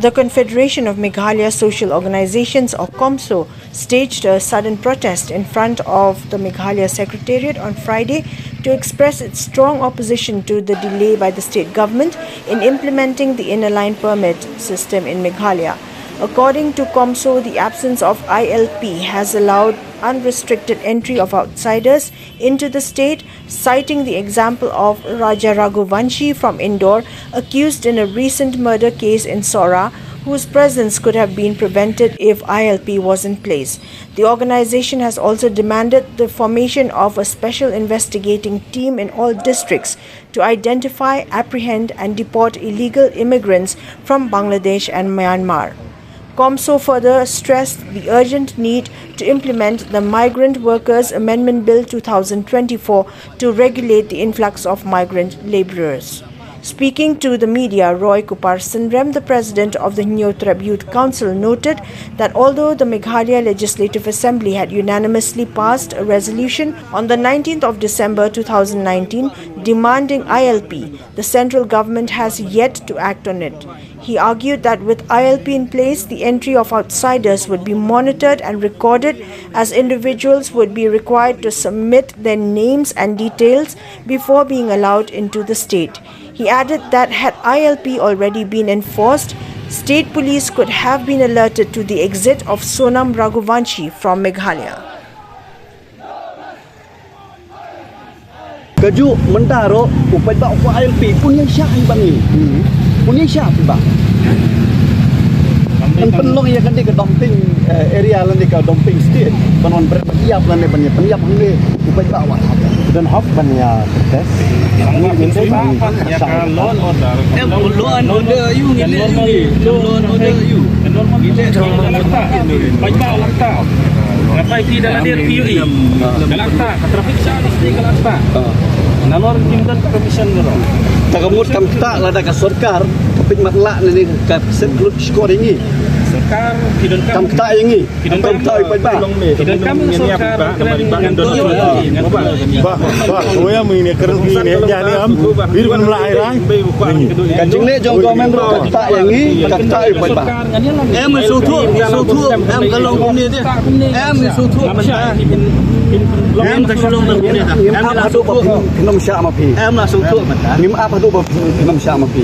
The Confederation of Meghalaya Social Organizations, or COMSO, staged a sudden protest in front of the Meghalaya Secretariat on Friday to express its strong opposition to the delay by the state government in implementing the inner line permit system in Meghalaya. According to COMSO, the absence of ILP has allowed unrestricted entry of outsiders into the state, citing the example of Raja Raghuvanshi from Indore, accused in a recent murder case in Sora, whose presence could have been prevented if ILP was in place. The organization has also demanded the formation of a special investigating team in all districts to identify, apprehend and deport illegal immigrants from Bangladesh and Myanmar. COMSO further stressed the urgent need to implement the Migrant Workers Amendment Bill 2024 to regulate the influx of migrant labourers. Speaking to the media, Roy Kupar Sindrem, the president of the Nyotrab Youth Council, noted that although the Meghalaya Legislative Assembly had unanimously passed a resolution on the 19th of December 2019 demanding ILP, the central government has yet to act on it. He argued that with ILP in place, the entry of outsiders would be monitored and recorded, as individuals would be required to submit their names and details before being allowed into the state. He added that had ILP already been enforced, state police could have been alerted to the exit of Sonam Raghuvanshi from Meghalaya. Kaju mentaro upay ba ko ILP punya siya bangi. Punya siya ba? Ang penlong ya kan di ke dumping area lan di ke dumping state. Banon berpiap lan di penyiap hang upay ba wa. Dan hak banyak protes. Ini ya kan loan order. Loan order you ngile loan order you. Kita banyak lakta. Apa itu dalam dia PUI? Lakta, traffic charge di lakta. Nalor timkan permission dulu. Takamut kam tak lah dah sarkar kapit matlak ni ka seklub skor ini. Sarkar tidak kam tak ini. Kam tak ipai ba. Tidak kami sarkar kembalikan dulu. Bah, saya mengingat kerana ini jadi am, biru melai rang. Kancing ni jong komen kam tak ini, kam tak ipai ba. Em sutu, em kalau ini dia. Em sutu mentah. Em tak sulung tak ini dah. Em nak sutu nom syak mapi. Em nak sutu mentah. Ngim apa tu nom syak mapi.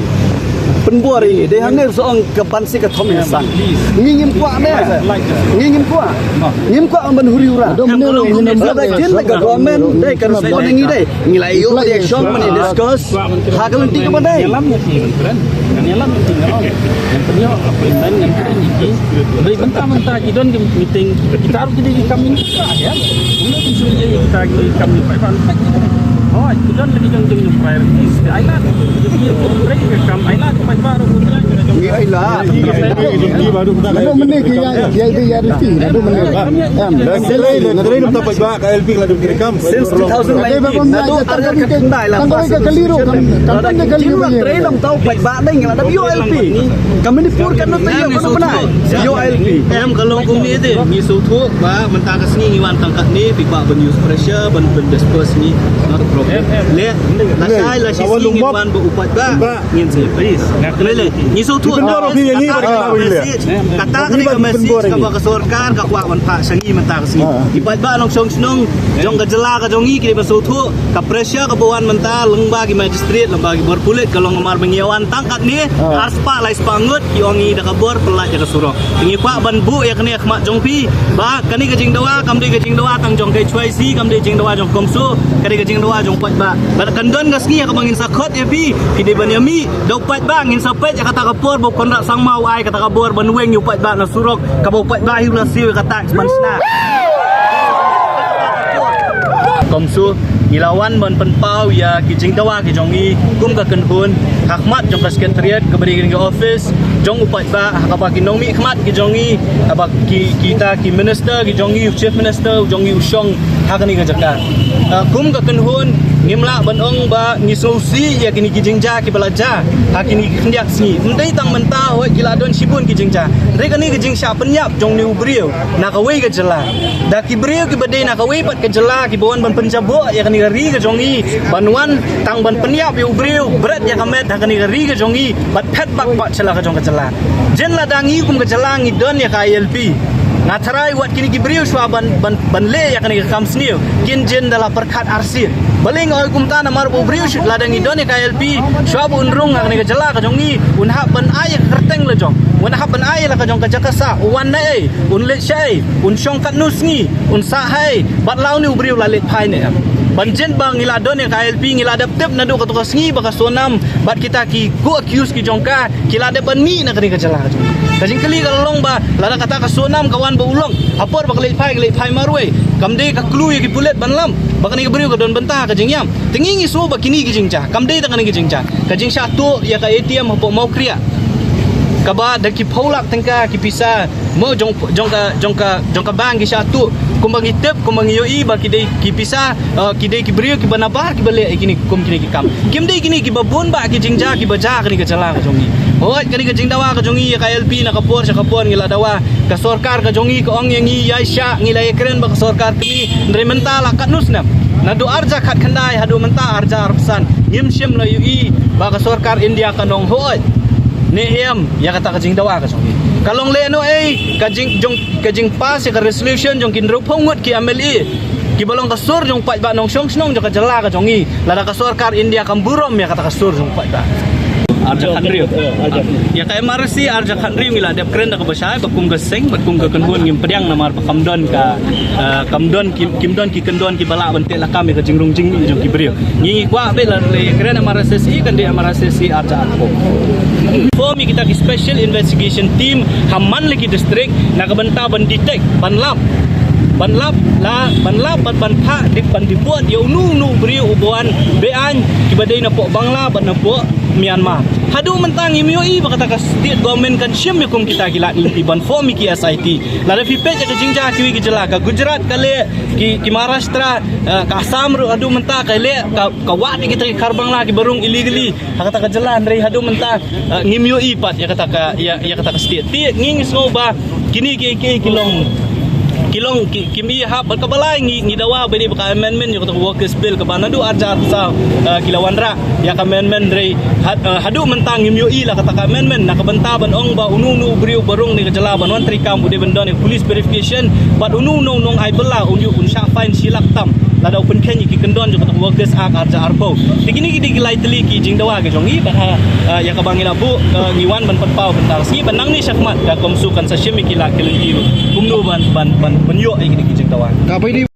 Penbuat ini dia hanya seorang kebansi ke Tom Hasan. Ngim kuat dia. Ngim kuat. Ngim kuat menhuri orang. Ada jen lega government dai kan respon ini dai. Ngilai yo dia action meni discuss. Hakalan tiga pandai. Dalamnya sih kan. Dalam tinggal. Yang punya apa yang ini. Dari mentah-mentah kita meeting kita harus jadi kami ya. Mungkin sudah kita kami Pak. Oh, kita lagi jeng priorities. Ailat. Jadi mereka kam ailat Pak baru punya. Ngi ailat. Ini baru kita. Lalu menik ya dia reti. Lalu menik. Dan selain kita baca KLP kalau direkam. Since 2019, nado harga kendai lah. Tanggal keliru kan. Tanggal keliru. Train dong tahu baik baik dengan ada ULP. Kami di pur kan nanti yang benar. ULP. Em kalau kum ni tu, ni suatu ba mentah kesini ngiwan tangkat ni, pibak bernews pressure, disperse ni, not problem. Le, nasai lah sisi ngiwan berupat ba, ngin saya please. Kena ni suatu. Kata kena ke message ke bawah sorkar, ke kuat manfaat sengi mentah kesini. Ibat ba nong senong, jong kejela ke jongi kiri bersuatu, ke pressure ke bawah mentah lembah di magistrate, lembah di berpulit kalau ngemar mengiwan tangkat ni, aspa lah ispangut, kiongi dah kabur pelat jaga surau. Tinggi kuat ban bu ya kena khmat jong pi ba kani ke jing dawa kam de ke jing dawa tang jong ke choi si kam de jing dawa jong komso kani ke jing dawa jong pat ba ba kandon gas ni ka bangin sakot ya pi kide ban yami do pat ba ngin sapet ya kata kapur bo kondak sang mau ai kata kabur ban weng yu pat ba na surok ka bo pat ba yu la siu kata man sna komso Ilawan ban penpau ya ki jing dawa ki jongi kum ka kenhun hakmat jong ka sekretariat ke beri ke office jong upat ba apa ki nomi khmat ki jongi apa kita ki minister ki jongi chief minister jongi usong hakani ka jakar kum ka kenhun ngimla ban ong ba ni solusi ya kini ki jingja ki belaja hakini ki kendiak sni ndai tang mentah hoi ki ladon sibun ki jingja ndai kani ki jing sya penyap jong ni ubriu na ka wei ka jela da ki briu ki bade na ka wei pat ka jela ki bawan ban penjabo ya kani ri ka jongi banwan tang ban penyap yu briu berat ya kamet hakani ri ka jongi bat phet bak pat jela ka jong ka jela jala jen ladangi kum ke jala ngi don ya KLP ngatarai wat kini gibriu shwa ban le ya kani kam snio kin jen dala perkat arsir baling oi kum ta na mar bu briu ladangi don ya KLP shwa bu unrung ngani ke jala ka jongi un ha ban ay kerteng le jong un ha ban ay la ka jong ka jakasa wan nei un le shai un shong kat nusngi un sa hai bat lau ni briu la le phai ne banjen bang ngila don ya KLP ngila dap tep na do ka to sngi ba ka sonam bat kita ki ku accuse ki jongka kila de ban mi na kani ka jala ka jong kajing kali kalong ba lada kata ka sonam kawan ba ulong apor ba kelai phai marwe kamde ka clue ki pulet banlam bakani ka beriu ka don bentah ka jingyam tingingi so ba kini ki jingcha kamde ta kani ki jingcha ka jingsha tu ya ka ATM hapo mau kriya kaba da ki pholak tengka ki pisa mo jong ka bang ki satu kumbangi tep kumbangi yoi ba ki dei ki pisa ki dei ki beriu ki banabar ki bale kini kum kini ki kam kimde kini ki babon ba ki jingja ki baja kani ka jala ka jongi hoi kani ka jingdawa ka jongi ya KLP na kapor sa kapor ngila dawa ka sorkar ka jongi ka ong yangi yaisha ngila ekren ba ka sorkar kini ndrementala katnusna na do arja khat khandai hadu menta arja arpsan ngim shim la yui ba ka sorkar India ka nong hoi ne hem ya kata ka jingdawa ka jongi kalong le no ka jing pas ya ka resolution jong kin ro phongot ki MLE ki balong ka sur jong pai ba nong shong snong jong ka jala ka jongi lada ka sorkar India ka burom ya kata ka sur jong pai ba Arja Khandri ya ka MRC Arja Khandri mila dep kren da ka basai bakum ga seng bakum ga kanhun ngim pediang namar pa kamdon ka kamdon kimdon ki kendon ki bala bante la kami ka jingrung jing jong ki brio ngi kwa be la le kren MRC kan de MRC Arja Arpo Fomi kita ki special investigation team Haman lagi district na ka banta ban detect ban lab ban pha dik ban dibuat ya nu beri ubuan bean kibadai na po Bangla ban na po Myanmar hadu mentang imioi ba kata ka state government kan syem yakum kita gila ni ban form ki SIT la da fipe ka jingja ki jela ka Gujarat ka le ki Maharashtra ka Assam ru hadu menta ka le ka wa ni kita ki Bangla ki barung illegally kata ka jela ndrei hadu menta ngimioi pat ya kata ka state ti nging so ba kini ki kilong kimi ha balkabalai ngi dawa bani baka amendment yo kata workers bill ka banadu arja sa kilawanra ya ka amendment rei hadu mentang ngimyo ila kata ka amendment nakabanta ban ong ba unu briu barong ni kajala ban wan tri kam bude bendon police verification but unu nong ai bela unyu unsha fine silak tam lada open kenya ki kendon jo kata workers arja arpo tikini ki lai teli ki jing dawa ke jongi ba ya ka bangila bu ngiwan ban patpau bentar si banang ni syakmat ka komsu kan sa syemi kila kilu kumnu ban benyo ai ki jing dawa Ka pai di